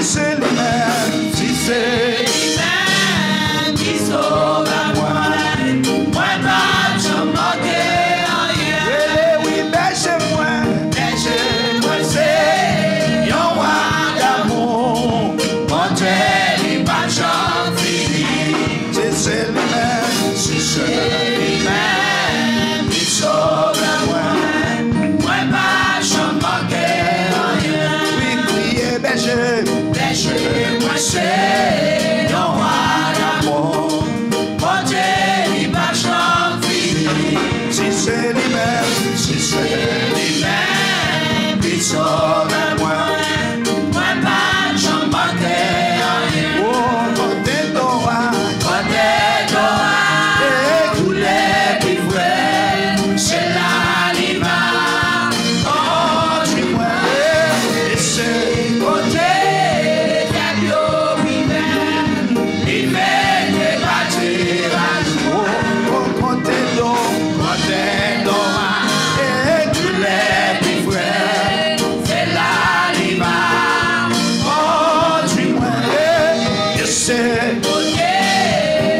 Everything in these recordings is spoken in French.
c'est lui-même, si c'est lui-même qui sauve moi, moi pas j'en manquer rien. Oui, berger-moi, c'est un roi d'amour, mon Dieu, il pas j'en fini. Si c'est lui-même, si c'est lui-même qui sauve moi, moi pas j'en manquer rien. Oui, criez berger, moi c'est un roi d'amour, mon Dieu, il pas j'en fini. Si c'est lui-même, si c'est lui-même qui sauve moi, moi pas j'en manquer rien. Oh, côté d'Oa, et tous les plus vrais, c'est la lima. Oh, dis-moi, et c'est côté d'Abio lui-même, il fait des bâtir à nous. Oh, côté d'Oa, et tous les plus vrais, c'est la lima. Oh, dis-moi, et c'est côté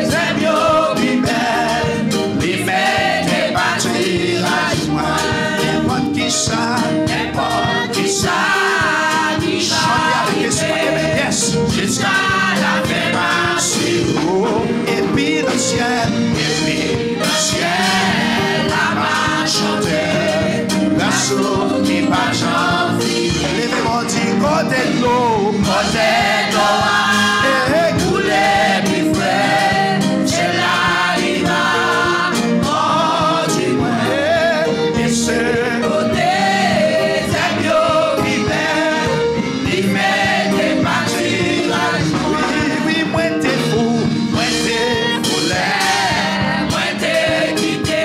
d'Abio lui-même, il fait des bâtir à nous. N'importe qui ça, qui chante avec espoir, yes, jusqu'à la fin et puis le ciel, la main chantée, la soupe qui va chanter, les mélodies côté de l'eau, et tous les plus frais, c'est la riva. Oh, dis-moi, et c'est côté Zébio qui met des bâtis à jour. Oui, moi t'es fou, moi t'es quitté,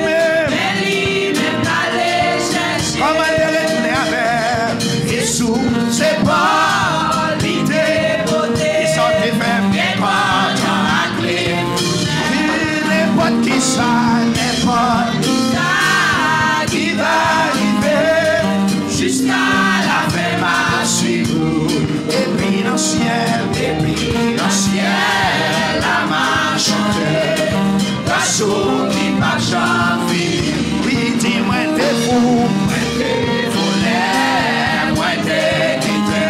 mais lui-même d'aller chercher. Comment te retourner avec Jésus, c'est pas l'idée beauté. Ils sont des femmes qui portent à clé. N'importe qui ça, qui va arriver jusqu'à la fin ma suivre. Et puis dans le ciel, la main chantée, la soupe qui va chanter. Oui, dis-moi t'es fou, moi t'es quitté,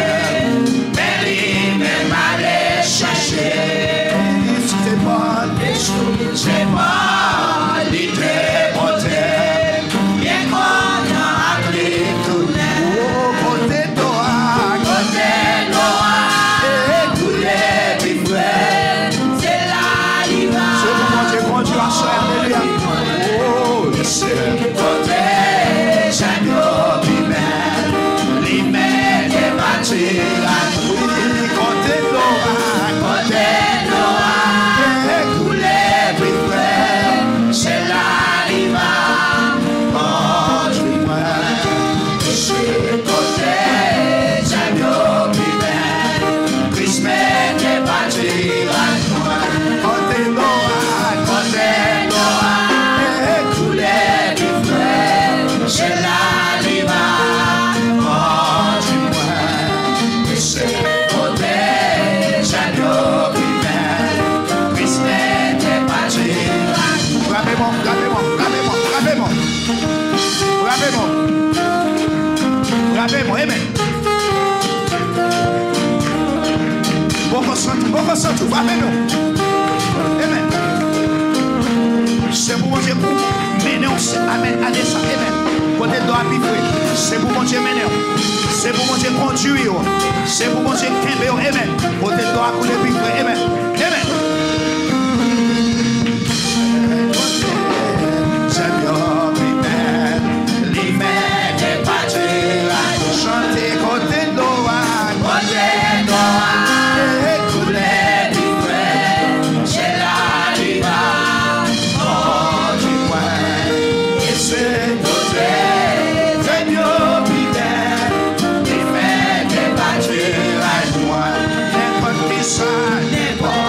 mais lui-même aller chercher. C'est pas l'idée beauté, bien qu'on a appris tout le côté d'Oa, et tous les plus vrais, c'est la liva. C'est pour moi, j'ai conduit à soeur, alléluia. Oh, c'est côté, Jeannot, lui-même, est bâti à nous. Côté d'Oa, et tous les plus vrais, c'est la riva. Oh, dis-moi, c'est côté, Jeannot, lui-même, Christmas est bâti à nous. Côté Noah, et tous les plus vrais, c'est la riva. Oh, dis-moi, c'est côté, Jeannot, lui-même, Christmas est bâti à nous. Gravez-moi. Amen. Beaucoup sentent, gravez-nous. Amen. C'est pour mon Dieu, mener, amen, allez ça, amen. Côté de l'habitude, c'est pour mon Dieu, mener. C'est pour mon Dieu, conduire. C'est pour mon Dieu, qu'aimer, amen. Côté de l'habitude, amen. Amen. Chanter côté d'Oa, et tous les vrais, c'est la riva. Oh, dis-moi, et c'est côté Zébio Pibel, il fait des bâtures à joie. N'importe qui ça, n'importe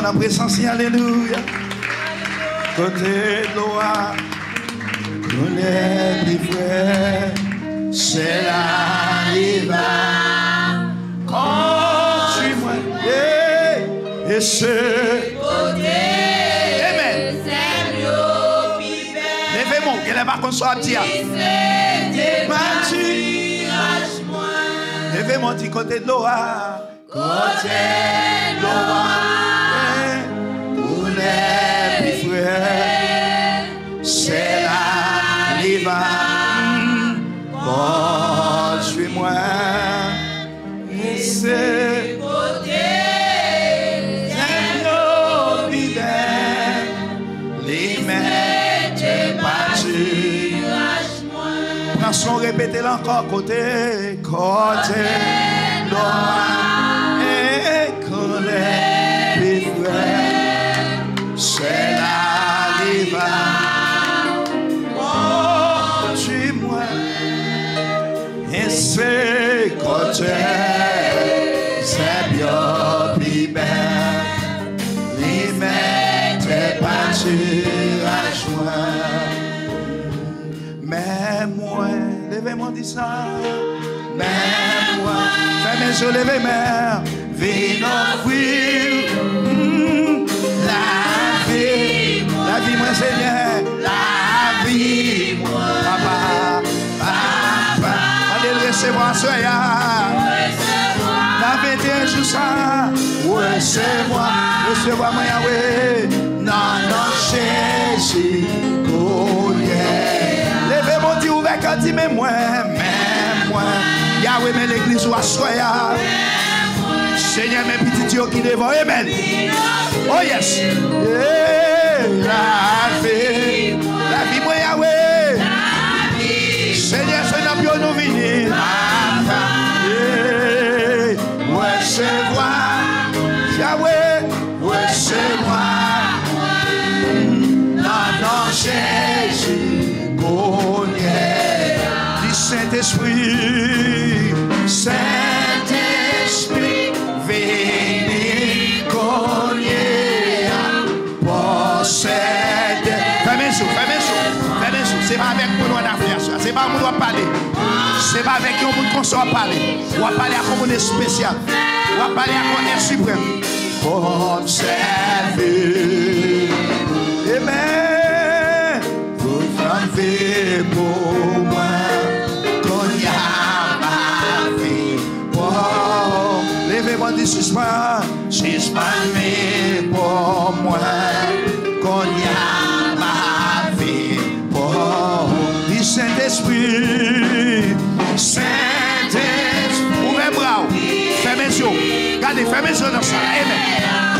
dans la présence, alléluia. Côté de l'eau, nous les livrés, c'est la riva. Conduis-moi, et c'est côté. Amen. Levez-moi, qu'elle est pas comme ça à dire. Levez-moi du côté de l'eau. Côté de l'eau, pour les frères, c'est la riva. Conduis-moi, et c'est côté de l'eau, les mains battues. Prends son, répétez-le encore, côté de l'eau. C'est la riva. Conduis-moi, et c'est côté, c'est bien plus belle. Les maîtres battus à joie. Mais moi, levez-moi, dis ça. Mais moi, fais mes yeux, levez-moi. Viens offrir la vie, moi Seigneur, la vie, moi, papa, allez recevoir ce la 21 jours ça, recevoir moi Yahweh, non, Jésus, levez mon Dieu ouvert quand dit mais moi, Yahweh, mais l'église ou à soya. Seigneur, mes petits dieux qui devant, amen. Oh yes. La vie, moi, Yahweh. Seigneur, c'est la bio nous venir. Recevoir, Yahweh, recevoir. Non, Jésus, connaît. Du Saint-Esprit, Saint-Esprit. Venez cogner, possède. Fais-moi c'est pas avec nous on a affaire, c'est pas nous on parler. C'est pas avec nous on consort parler. On va parler à la communauté spéciale. On va parler à la communauté suprême. Observez. Amen. Vous faites pour moi. Qu'on y a ma vie. Levez-moi du suspens pour moi, qu'on y a ma vie pour du Saint-Esprit, ouvrez bras, fermez les yeux, regardez, fermez les yeux dans ça, amen.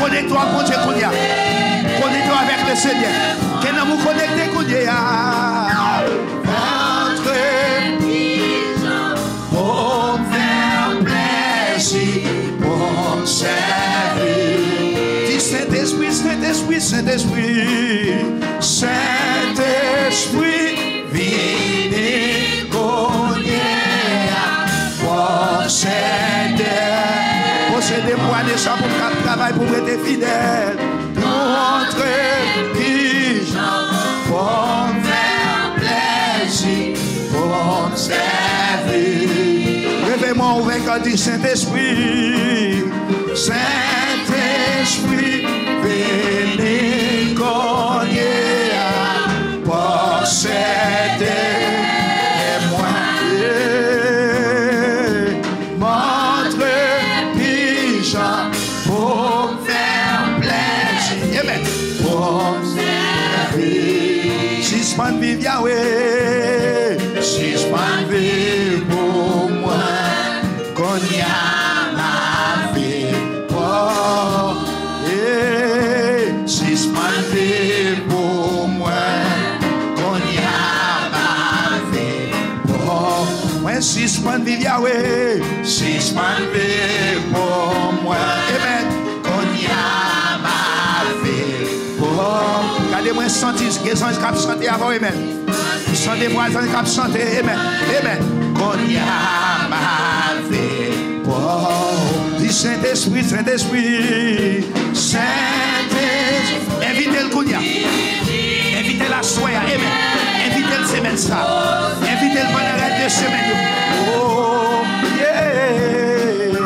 Connecte-toi à Dieu qu'on y a, connecte-toi avec le Seigneur, qu'est-ce que vous connectez qu'on y a, entrez, pour faire plaisir. Dis Saint-Esprit, Saint-Esprit, Saint-Esprit, Saint-Esprit, venez cogner, posséder pour aller ça pour le travail, pour être fidèle, pour entrer, pour faire plaisir, pour servir. Levez-moi ouvert quand dit Saint-Esprit, Saint-Esprit, venez cogner, posséder moi, montrer pigeon pour faire plaisir, amen, pour servir. Suspend vive Yahweh, suspend vive pour moi. Qu'on y a ma vie pour suspend vie pour moi. Qu'on y a ma vie pour moi. Suspend vie Yahweh, suspend vie pour moi. Amen. Qu'on y a ma vie pour. Regardez-moi sentir les anges qui chantent avant, amen. Sentez-moi les anges qui chantent, amen. Amen. Qu'on y a ma vie. Du Saint-Esprit, Saint-Esprit, Saint-Esprit. semaine ça. Invitez-le pendant la 2 semaines. Oh, yeah.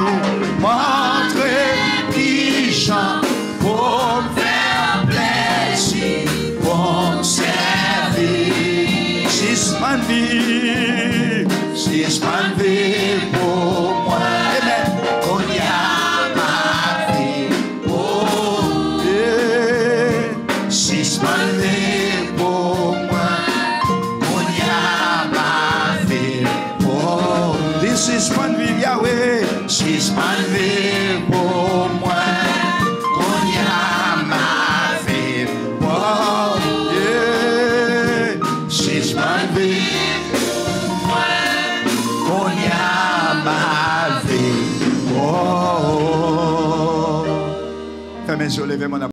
Montrez qui chante pour me faire plaisir, pour me servir. C'est ma vie, c'est ma vie pour moi. Amen. On y a ma vie, oh, yeah. C'est ma vie pour moi. On y a ma vie, oh, this is my vie, Yahweh. C'est ma vie pour moi. On y a ma vie, oh, yeah. C'est ma vie. On y a ma vie. Oh. Fermez les yeux, levez mon